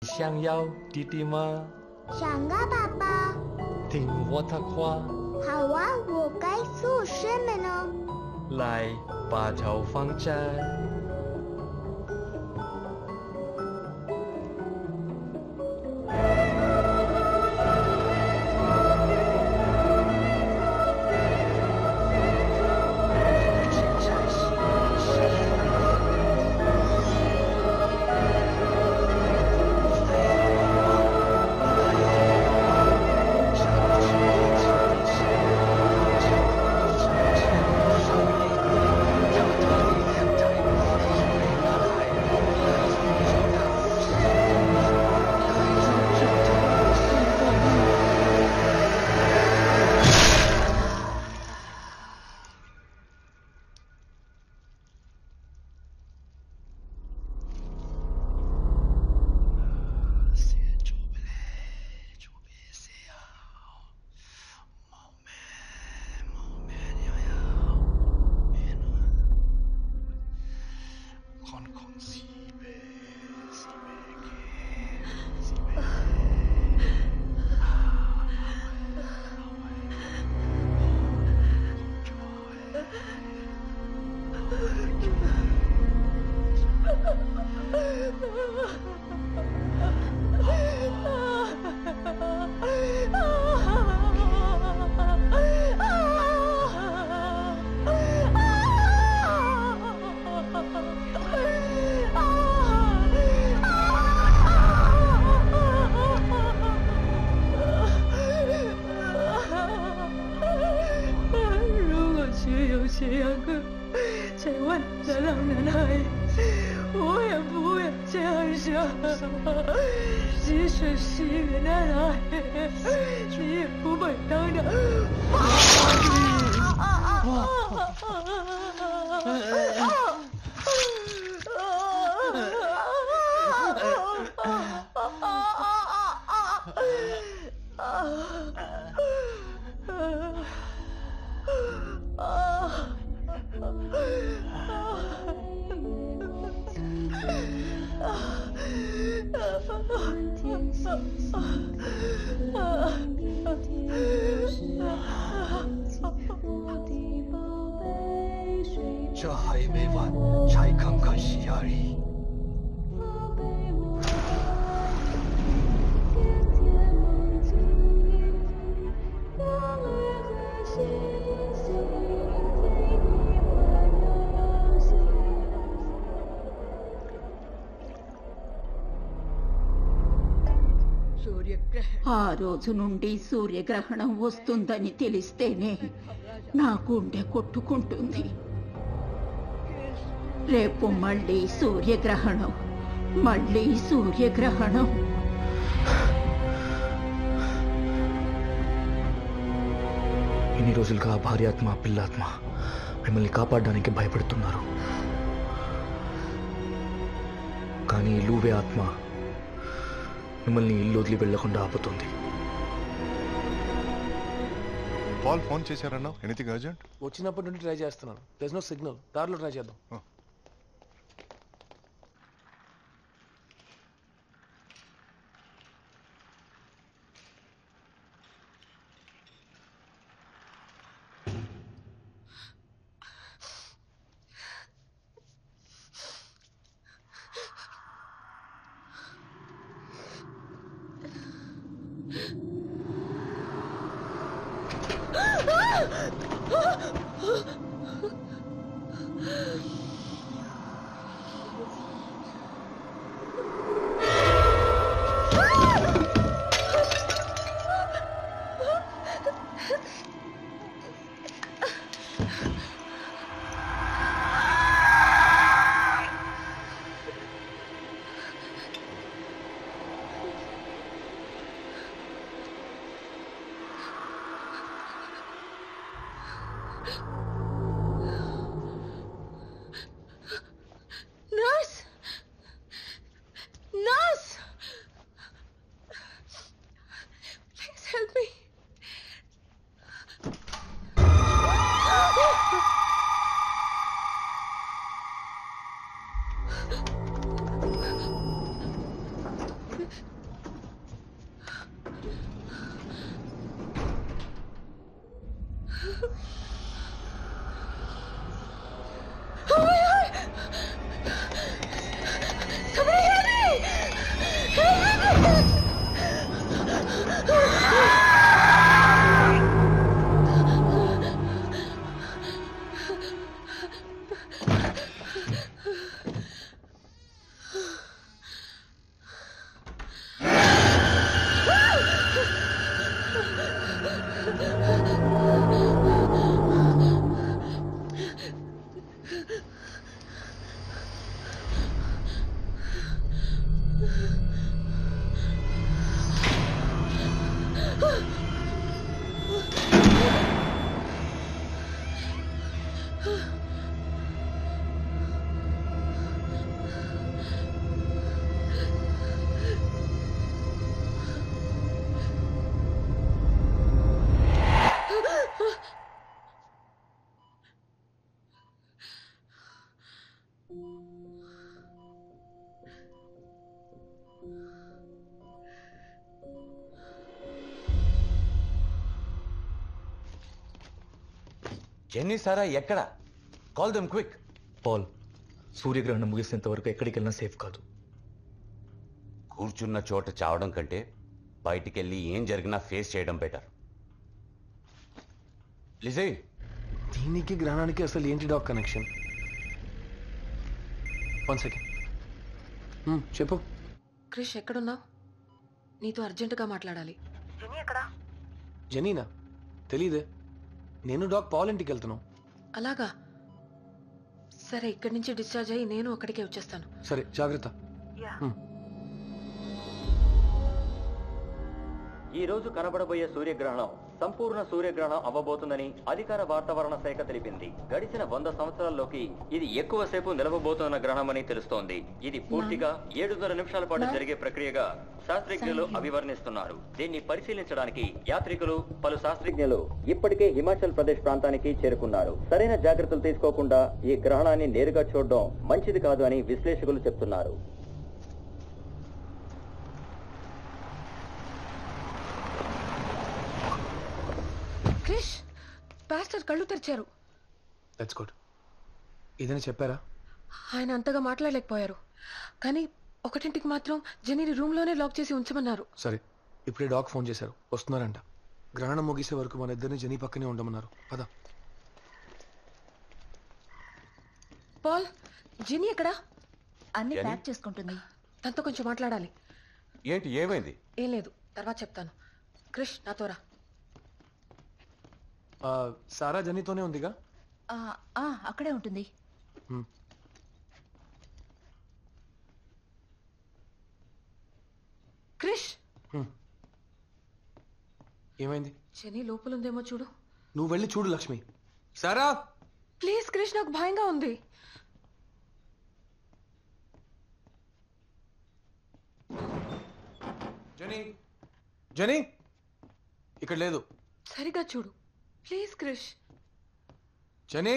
想要弟弟吗？想啊，爸爸。听我的话。好啊，我该做什么呢？来，把头放这。即使是奶奶，你也不会当着这还没完，才刚开始而已。ఆ రోజు నుండి సూర్యగ్రహణం వస్తుందని తెలిస్తేనే నా గుండె కొట్టుకుంటుంది. రేపు మళ్ళీ సూర్యగ్రహణం, మళ్ళీ సూర్యగ్రహణం. ఇన్ని రోజులుగా భార్యాత్మ పిల్లాత్మ మిమ్మల్ని కాపాడడానికి భయపడుతున్నారు. కానీ లూవే ఆత్మ మిమ్మల్ని ఇల్లు వదిలి వెళ్లకుండా ఆపుతుంది. పాల్ ఫోన్ చేశారన్నా? Anything urgent? వచ్చినప్పటి నుండి ట్రై చేస్తున్నాను. There is no signal. దారిలో ట్రై చేద్దాం. జెన్నీ సారా ఎక్కడ? Call them quick. పాల్, సూర్యగ్రహణం ముగిసేంత వరకు ఎక్కడికి వెళ్ళినా సేఫ్ కాదు. కూర్చున్న చోట చావడం కంటే బయటికెళ్ళి ఏం జరిగినా ఫేస్ చేయడం బెటర్. లిజే, దీనికి గ్రహణానికి అసలు ఏంటి డాక్ కనెక్షన్? 1 సెకండ్. చెప్పు. క్రిష్ ఎక్కడున్నావు? నీతో అర్జెంటుగా మాట్లాడాలి. జెనీనా? తెలీదే. నేను డాక్ పాల్ ఇంటికి వెళ్తున్నావు. అలాగా? సరే, ఇక్కడి నుంచి డిశ్చార్జ్ అయ్యి నేను అక్కడికే వచ్చేస్తాను. సరే, జాగ్రత్త. ఈ రోజు కనబడబోయే సూర్యగ్రహణం సంపూర్ణ సూర్యగ్రహణం అవ్వబోతుందని అధికార వాతావరణ శాఖ తెలిపింది. గడిచిన 100 సంవత్సరాల్లోకి ఇది ఎక్కువసేపు నిలవబోతున్న గ్రహణమని తెలుస్తోంది. ఇది పూర్తిగా 7.5 నిమిషాల పాటు జరిగే ప్రక్రియగా శాస్త్రజ్ఞులు అభివర్ణిస్తున్నారు. దీన్ని పరిశీలించడానికి యాత్రికులు, పలు శాస్త్రజ్ఞులు ఇప్పటికే హిమాచల్ ప్రదేశ్ ప్రాంతానికి చేరుకున్నారు. సరైన జాగ్రత్తలు తీసుకోకుండా ఈ గ్రహణాన్ని నేరుగా చూడడం మంచిది కాదు అని విశ్లేషకులు చెప్తున్నారు. క్రిష్, పాస్టర్ కళ్ళు తెరిచారు. Let's good. ఏదైనా చెప్పారా? ఆయన అంతగా మాట్లాడలేకపోయారు, కానీ 1ంటికి మాత్రం జెనీని రూమ్లోనే లాక్ చేసి ఉంచమన్నారు. సరే, ఇప్పుడే డాక్ ఫోన్ చేశారు, వస్తున్నారంట. గ్రహణం ముగిసే వరకు మన ఇద్దరిని జెనీ పక్కనే ఉండమన్నారు. పద. పాల్, జెనీ ఎక్కడా? అన్ని ప్యాక్ చేసుకుంటుంది. తనతో కొంచెం మాట్లాడాలి. ఏంటి, ఏమైంది? ఏం లేదు, తర్వాత చెప్తాను. క్రిష్, నాతో రా. సారా జెనీతోనే ఉందిగా? అక్కడే ఉంటుంది. క్రిష్, ఏమైంది? జెనీ లోపల ఉందేమో చూడు. నువ్వు వెళ్ళి చూడు లక్ష్మి. సారా, ప్లీజ్ క్రిష్, నాకు భయంగా ఉంది. జెనీ, జెనీ ఇక్కడ లేదు. సరిగా చూడు ప్లీజ్ క్రిష్. జెనీ,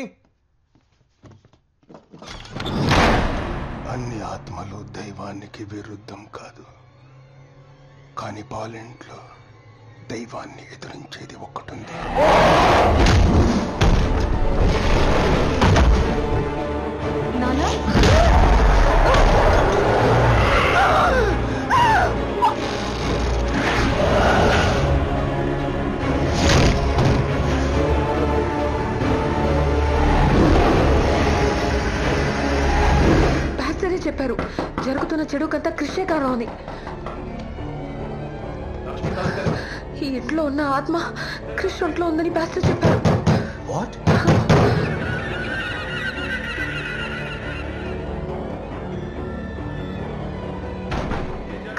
అన్ని ఆత్మలు దైవానికి విరుద్ధం కాదు, కానీ పాలింట్లో దైవాన్ని ఎదిరించేది ఒక్కటుంది. చెప్పారు జరుగుతున్న చెడుకంతా క్రిషే కారణం అని. ఈ ఇంట్లో ఉన్న ఆత్మ క్రిష్ ఒంట్లో ఉందని పాస్టర్ చెప్పారు.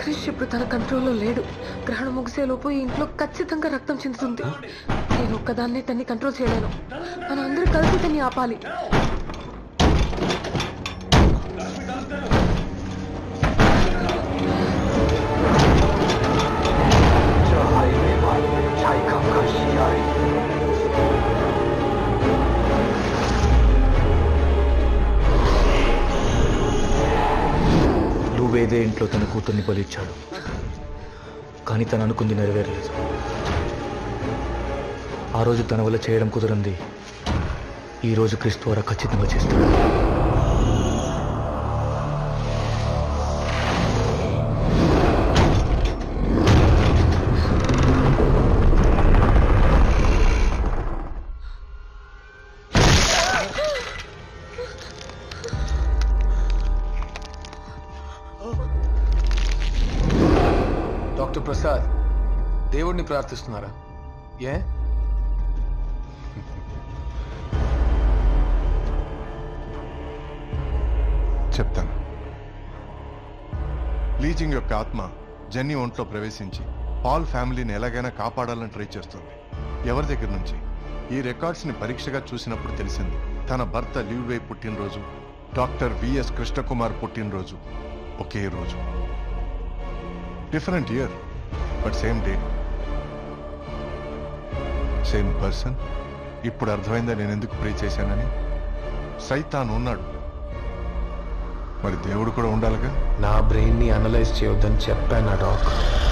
క్రిష్ ఇప్పుడు తన కంట్రోల్లో లేడు. గ్రహణం ముగిసేలోపు ఈ ఇంట్లో ఖచ్చితంగా రక్తం చెందుతుంది. నేను ఒక్కదాన్నే తన్ని కంట్రోల్ చేయలేను. మనం అందరూ కలిసి తన్ని ఆపాలి. వేదే ఇంట్లో తన కూతుర్ని బలిచ్చాడు, కానీ తను అనుకుంది నెరవేరలేదు. ఆ రోజు తన వల్ల చేయడం కుదరంది ఈ రోజు క్రీస్తు ద్వారా ఖచ్చితంగా చేస్తాడు. డాక్టర్ ప్రసాద్, దేవుడిని ప్రార్థిస్తున్నారా? ఏ చెప్తాను. లీజింగ్ యొక్క ఆత్మ జెన్నీ ఒంట్లో ప్రవేశించి పాల్ ఫ్యామిలీని ఎలాగైనా కాపాడాలని ట్రై చేస్తుంది. ఎవరి దగ్గర నుంచి? ఈ రికార్డ్స్ని పరీక్షగా చూసినప్పుడు తెలిసింది తన భర్త లివ్వే పుట్టినరోజు, డాక్టర్ విఎస్ కృష్ణకుమార్ పుట్టినరోజు ఒకే రోజు. Different year but same day, same person. ఇప్పుడు అర్థమైందా నేను ఎందుకు ప్రే చేశానని? సైతాన్ ఉన్నాడు. మరి దేవుడు కూడా ఉండాలిగా. నా బ్రెయిన్ని అనలైజ్ చేయొద్దని చెప్పాను ఆ డాక్.